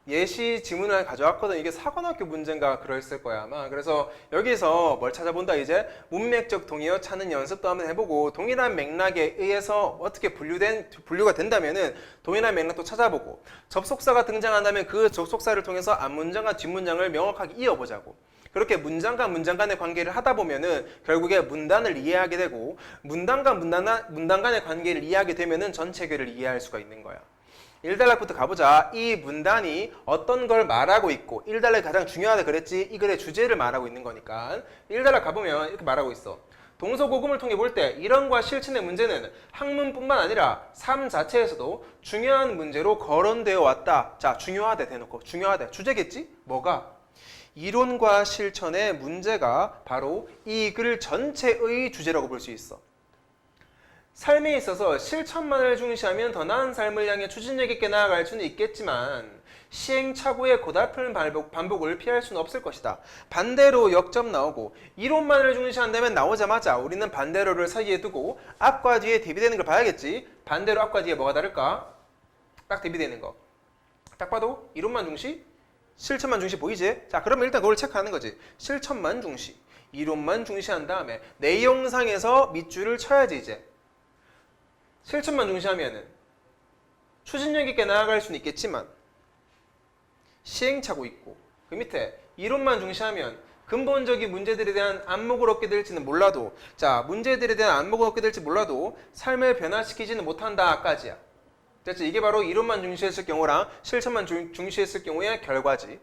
예시 지문을 가져왔거든. 이게 사관학교 문제인가 그랬을 거야 아마. 그래서 여기서 뭘 찾아본다 이제 문맥적 동의어 찾는 연습도 한번 해보고 동일한 맥락에 의해서 어떻게 분류가 된다면은 동일한 맥락도 찾아보고 접속사가 등장한다면 그 접속사를 통해서 앞문장과 뒷문장을 명확하게 이어보자고. 그렇게 문장과 문장 간의 관계를 하다 보면은 결국에 문단을 이해하게 되고 문단 간의 관계를 이해하게 되면은 전체 글을 이해할 수가 있는 거야. 1단락부터 가보자. 이 문단이 어떤 걸 말하고 있고 1단락이 가장 중요하다 그랬지. 이 글의 주제를 말하고 있는 거니까 1단락 가보면 이렇게 말하고 있어. 동서고금을 통해 볼 때 이론과 실천의 문제는 학문뿐만 아니라 삶 자체에서도 중요한 문제로 거론되어 왔다. 자, 중요하대 대놓고 중요하대. 주제겠지? 뭐가? 이론과 실천의 문제가 바로 이 글 전체의 주제라고 볼 수 있어. 삶에 있어서 실천만을 중시하면 더 나은 삶을 향해 추진력 있게 나아갈 수는 있겠지만 시행착오의 고달픈 반복을 피할 수는 없을 것이다. 반대로 역점 나오고 이론만을 중시한다면 나오자마자 우리는 반대로를 사이에 두고 앞과 뒤에 대비되는 걸 봐야겠지. 반대로 앞과 뒤에 뭐가 다를까? 딱 대비되는 거. 딱 봐도 이론만 중시, 실천만 중시 보이지? 자, 그러면 일단 그걸 체크하는 거지. 실천만 중시, 이론만 중시한 다음에 내용상에서 밑줄을 쳐야지 이제. 실천만 중시하면은 추진력 있게 나아갈 수는 있겠지만 시행착오 있고 그 밑에 이론만 중시하면 근본적인 문제들에 대한 안목을 얻게 될지는 몰라도 자 문제들에 대한 안목을 얻게 될지 몰라도 삶을 변화시키지는 못한다까지야. 그래서 이게 바로 이론만 중시했을 경우랑 실천만 중시했을 경우의 결과지.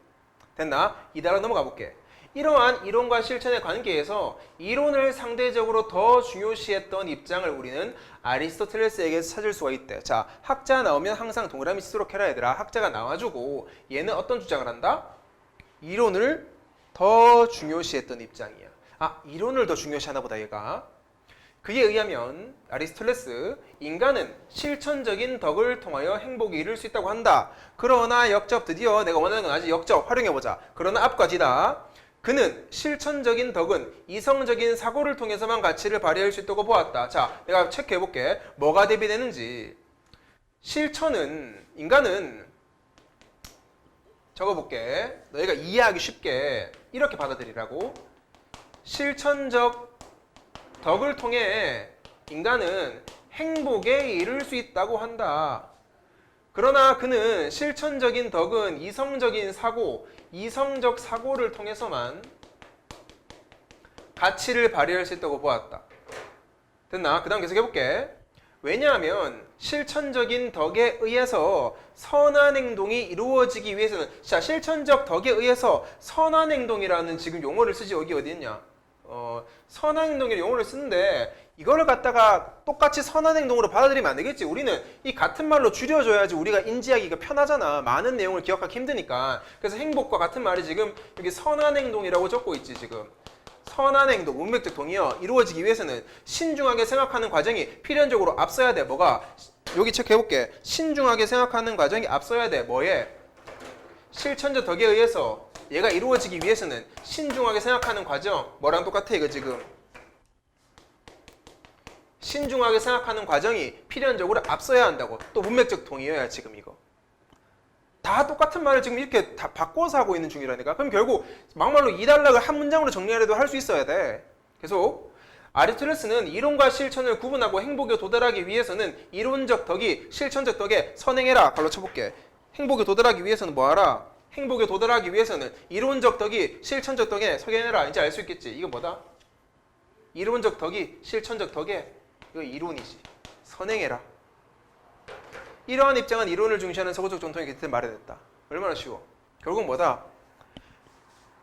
됐나? 이대로 넘어가 볼게. 이러한 이론과 실천의 관계에서 이론을 상대적으로 더 중요시했던 입장을 우리는 아리스토텔레스에게서 찾을 수가 있대. 자, 학자 나오면 항상 동그라미 치도록 해라 얘들아. 학자가 나와주고 얘는 어떤 주장을 한다? 이론을 더 중요시했던 입장이야. 아, 이론을 더 중요시하나 보다 얘가. 그에 의하면 아리스토텔레스 인간은 실천적인 덕을 통하여 행복에 이를 수 있다고 한다. 그러나 역접 드디어 내가 원하는 건 아직 역접 활용해보자. 그러나 앞과 뒤다. 그는 실천적인 덕은 이성적인 사고를 통해서만 가치를 발휘할 수 있다고 보았다. 자, 내가 체크해볼게. 뭐가 대비되는지. 실천은, 인간은 적어볼게. 너희가 이해하기 쉽게 이렇게 받아들이라고. 실천적 덕을 통해 인간은 행복에 이를 수 있다고 한다. 그러나 그는 실천적인 덕은 이성적인 사고, 이성적 사고를 통해서만 가치를 발휘할 수 있다고 보았다. 됐나? 그 다음 계속 해볼게. 왜냐하면 실천적인 덕에 의해서 선한 행동이 이루어지기 위해서는 자 실천적 덕에 의해서 선한 행동이라는 지금 용어를 쓰지 여기 어디 있냐? 선한 행동이라는 용어를 쓰는데 이거를 갖다가 똑같이 선한 행동으로 받아들이면 안 되겠지. 우리는 이 같은 말로 줄여줘야지 우리가 인지하기가 편하잖아. 많은 내용을 기억하기 힘드니까. 그래서 행복과 같은 말이 지금 여기 선한 행동이라고 적고 있지 지금. 선한 행동, 문맥적 동의어 이루어지기 위해서는 신중하게 생각하는 과정이 필연적으로 앞서야 돼. 뭐가? 여기 체크해볼게. 신중하게 생각하는 과정이 앞서야 돼. 뭐에? 실천적 덕에 의해서 얘가 이루어지기 위해서는 신중하게 생각하는 과정. 뭐랑 똑같아 이거 지금. 신중하게 생각하는 과정이 필연적으로 앞서야 한다고. 또 문맥적 동의어야 지금 이거. 다 똑같은 말을 지금 이렇게 다 바꿔서 하고 있는 중이라니까. 그럼 결국 막말로 이 단락을 한 문장으로 정리하려도 할 수 있어야 돼. 계속 아리스토텔레스는 이론과 실천을 구분하고 행복에 도달하기 위해서는 이론적 덕이 실천적 덕에 선행해라. 갈로 쳐볼게. 행복에 도달하기 위해서는 뭐하라? 행복에 도달하기 위해서는 이론적 덕이 실천적 덕에 석연해라. 이제 알 수 있겠지. 이거 뭐다? 이론적 덕이 실천적 덕에 이거 이론이지. 선행해라. 이러한 입장은 이론을 중시하는 서구적 전통의 곁에 마련했다. 얼마나 쉬워. 결국 뭐다?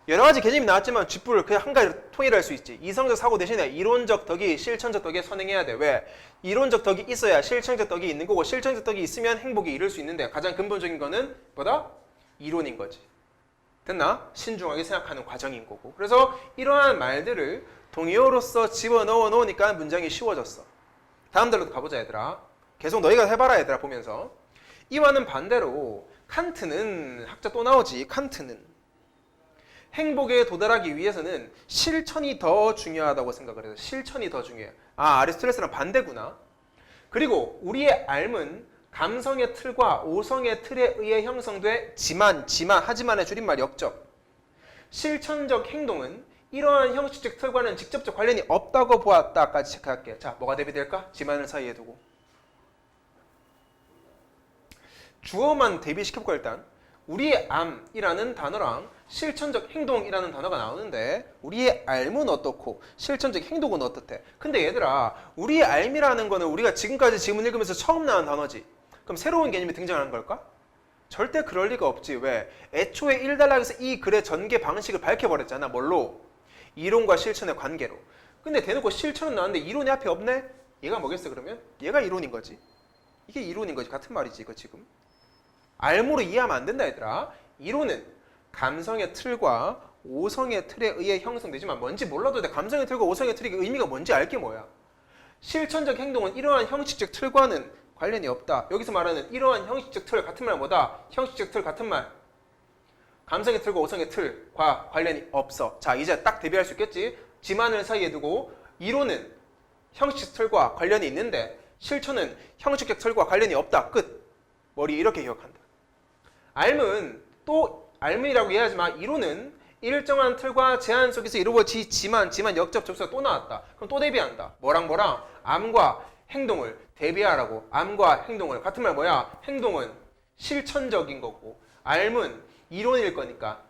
여러 가지 개념이 나왔지만 쥐뿔을 그냥 한 가지로 통일할 수 있지. 이성적 사고 대신에 이론적 덕이 실천적 덕에 선행해야 돼. 왜? 이론적 덕이 있어야 실천적 덕이 있는 거고 실천적 덕이 있으면 행복에 이를 수 있는데 가장 근본적인 거는 뭐다? 이론인 거지. 됐나? 신중하게 생각하는 과정인 거고. 그래서 이러한 말들을 동의어로서 집어넣어 놓으니까 문장이 쉬워졌어. 다음 달로 가보자 얘들아. 계속 너희가 해봐라 얘들아 보면서. 이와는 반대로 칸트는 학자 또 나오지. 칸트는 행복에 도달하기 위해서는 실천이 더 중요하다고 생각을 해서 실천이 더 중요해. 아 아리스토텔레스랑 반대구나. 그리고 우리의 삶은 감성의 틀과 오성의 틀에 의해 형성돼 하지만의 줄임말 역적. 실천적 행동은 이러한 형식적 틀과는 직접적 관련이 없다고 보았다까지 체크할게. 자, 뭐가 대비될까? 지만을 사이에 두고. 주어만 대비시켜볼까 일단. 우리의 암이라는 단어랑 실천적 행동이라는 단어가 나오는데 우리의 알은 어떻고 실천적 행동은 어떻대? 근데 얘들아, 우리의 알이라는 거는 우리가 지금까지 지문 읽으면서 처음 나온 단어지. 그럼 새로운 개념이 등장하는 걸까? 절대 그럴 리가 없지. 왜? 애초에 1단락에서 이 글의 전개 방식을 밝혀버렸잖아. 뭘로? 이론과 실천의 관계로. 근데 대놓고 실천은 나왔는데 이론이 앞에 없네? 얘가 뭐겠어 그러면? 얘가 이론인 거지. 이게 이론인 거지. 같은 말이지 이거 지금. 알모로 이해하면 안 된다 얘들아. 이론은 감성의 틀과 오성의 틀에 의해 형성되지만 뭔지 몰라도 돼. 감성의 틀과 오성의 틀이 의미가 뭔지 알게 뭐야. 실천적 행동은 이러한 형식적 틀과는 관련이 없다. 여기서 말하는 이러한 형식적 틀 같은 말 뭐다? 형식적 틀 같은 말. 감성의 틀과 오성의 틀과 관련이 없어. 자, 이제 딱 대비할 수 있겠지? 지만을 사이에 두고 이론은 형식적 틀과 관련이 있는데 실천은 형식적 틀과 관련이 없다. 끝. 머리 이렇게 기억한다. 알은 또 알문이라고 이해하지만 이론은 일정한 틀과 제한 속에서 이루어지지만 역접 접수가 또 나왔다. 그럼 또 대비한다. 뭐랑 암과 행동을 대비하라고. 암과 행동을 같은 말 뭐야? 행동은 실천적인 거고 알은 이론일 거니까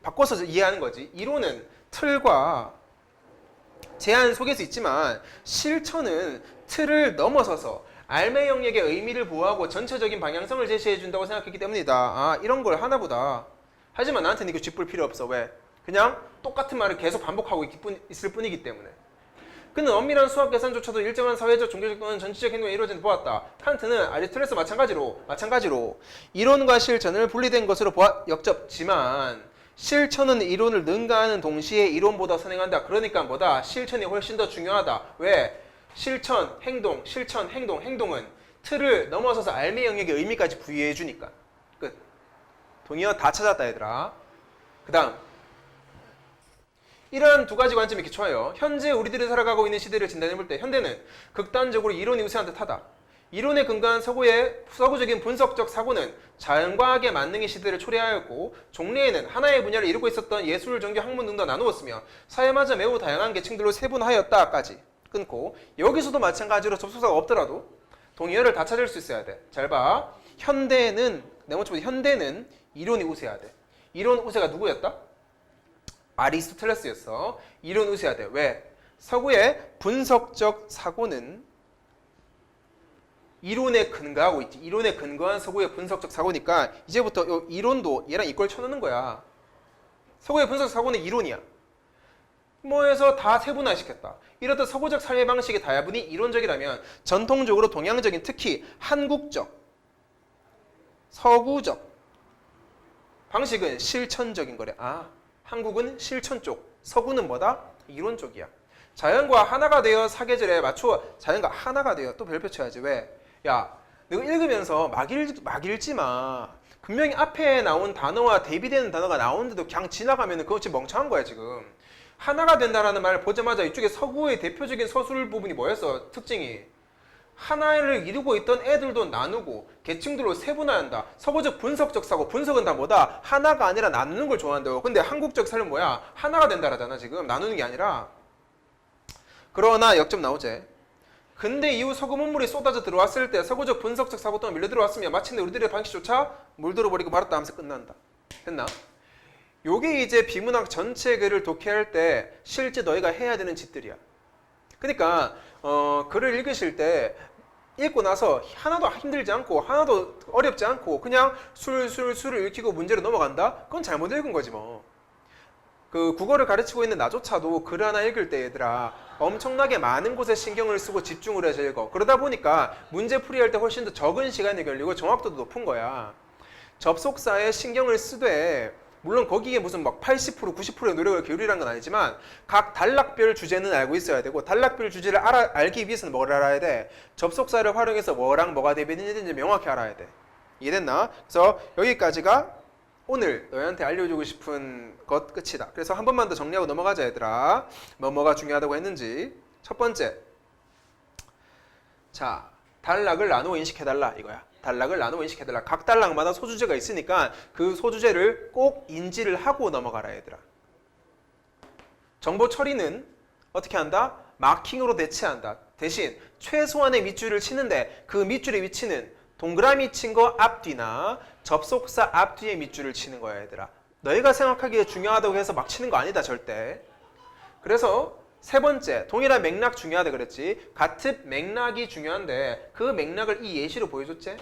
바꿔서 이해하는 거지. 이론은 틀과 제한 속에서 있지만 실천은 틀을 넘어서서 알의 영역의 의미를 보호하고 전체적인 방향성을 제시해 준다고 생각했기 때문이다. 아, 이런 걸 하나보다. 하지만 나한테는 이거 짚을 필요 없어. 왜? 그냥 똑같은 말을 계속 반복하고 있을 뿐이기 때문에. 그는 엄밀한 수학 계산조차도 일정한 사회적, 종교적 또는 전체적 행동에 이루어진다 보았다. 칸트는 아리스토텔레스 마찬가지로 이론과 실천을 분리된 것으로 역접지만 실천은 이론을 능가하는 동시에 이론보다 선행한다. 그러니까 뭐다? 실천이 훨씬 더 중요하다. 왜? 실천, 행동은 틀을 넘어서서 알의 영역의 의미까지 부여해 주니까. 끝. 동의어 다 찾았다 얘들아. 그 다음 이러한 두 가지 관점이 기초하여 현재 우리들이 살아가고 있는 시대를 진단해 볼 때 현대는 극단적으로 이론이 우세한 듯하다. 이론에 근거한 서구적인 분석적 사고는 자연과학의 만능의 시대를 초래하였고 종래에는 하나의 분야를 이루고 있었던 예술, 종교, 학문 등도 나누었으며 사회마저 매우 다양한 계층들로 세분하였다까지 끊고 여기서도 마찬가지로 접속사가 없더라도 동의어를 다 찾을 수 있어야 돼. 잘 봐. 현대는 이론이 우세하대. 이론 우세가 누구였다? 아리스토텔레스였어. 이론 우세하대. 왜? 서구의 분석적 사고는 이론에 근거하고 있지. 이론에 근거한 서구의 분석적 사고니까 이제부터 요 이론도 얘랑 이걸 쳐넣는 거야. 서구의 분석적 사고는 이론이야. 뭐해서 다 세분화시켰다. 이렇듯 서구적 삶의 방식의 다분히 이론적이라면 전통적으로 동양적인 특히 한국적, 서구적 방식은 실천적인 거래. 아, 한국은 실천 쪽, 서구는 뭐다? 이론 쪽이야. 자연과 하나가 되어 사계절에 맞추어 자연과 하나가 되어 또 별표 쳐야지. 왜? 야, 내가 읽으면서 막 읽지 마. 분명히 앞에 나온 단어와 대비되는 단어가 나오는데도 그냥 지나가면 그거 지금 멍청한 거야 지금. 하나가 된다라는 말을 보자마자 이쪽에 서구의 대표적인 서술 부분이 뭐였어? 특징이 하나를 이루고 있던 애들도 나누고 계층들로 세분화한다. 서구적 분석적 사고, 분석은 다 뭐다? 하나가 아니라 나누는 걸 좋아한다고. 근데 한국적 삶은 뭐야? 하나가 된다라잖아 지금. 나누는 게 아니라. 그러나 역점 나오지. 근대 이후 서구 문물이 쏟아져 들어왔을 때 서구적 분석적 사고 또한 밀려 들어왔으며 마침내 우리들의 방식조차 물들어버리고 말았다 하면서 끝난다. 됐나? 요게 이제 비문학 전체 글을 독해할 때 실제 너희가 해야 되는 짓들이야. 그러니까 글을 읽으실 때 읽고 나서 하나도 힘들지 않고 하나도 어렵지 않고 그냥 술을 읽히고 문제로 넘어간다? 그건 잘못 읽은 거지 뭐. 그 국어를 가르치고 있는 나조차도 글 하나 읽을 때 얘들아 엄청나게 많은 곳에 신경을 쓰고 집중을 해서 읽어. 그러다 보니까 문제 풀이할 때 훨씬 더 적은 시간이 걸리고 정확도도 높은 거야. 접속사에 신경을 쓰되 물론 거기에 무슨 막 80%, 90%의 노력을 기울이라는 건 아니지만 각 단락별 주제는 알고 있어야 되고 단락별 주제를 알기 위해서는 뭘 알아야 돼? 접속사를 활용해서 뭐랑 뭐가 대비되는지 명확히 알아야 돼. 이해됐나? 그래서 여기까지가 오늘 너희한테 알려주고 싶은 것 끝이다. 그래서 한 번만 더 정리하고 넘어가자 얘들아. 뭐가 중요하다고 했는지. 첫 번째, 자 단락을 나누어 인식해달라 이거야. 단락을 나누어 인식해달라. 각 단락마다 소주제가 있으니까 그 소주제를 꼭 인지를 하고 넘어가라 얘들아. 정보 처리는 어떻게 한다? 마킹으로 대체한다. 대신 최소한의 밑줄을 치는데 그 밑줄의 위치는 동그라미 친 거 앞뒤나 접속사 앞뒤에 밑줄을 치는 거야 얘들아. 너희가 생각하기에 중요하다고 해서 막 치는 거 아니다 절대. 그래서 세 번째, 동일한 맥락 중요하다 그랬지. 같은 맥락이 중요한데 그 맥락을 이 예시로 보여줬지.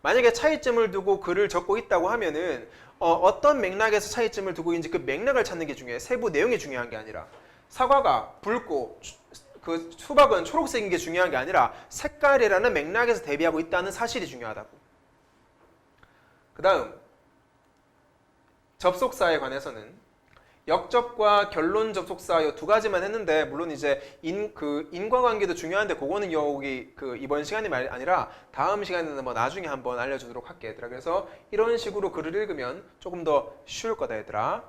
만약에 차이점을 두고 글을 적고 있다고 하면은 어떤 맥락에서 차이점을 두고 있는지 그 맥락을 찾는 게 중요해. 세부 내용이 중요한 게 아니라. 사과가 붉고 그 수박은 초록색인 게 중요한 게 아니라 색깔이라는 맥락에서 대비하고 있다는 사실이 중요하다고. 그 다음 접속사에 관해서는 역접과 결론 접속사 이 두 가지만 했는데 물론 이제 인과관계도 중요한데 그거는 여기 이번 시간이 아니라 다음 시간에는 뭐 나중에 한번 알려주도록 할게 얘들아. 그래서 이런 식으로 글을 읽으면 조금 더 쉬울 거다 얘들아.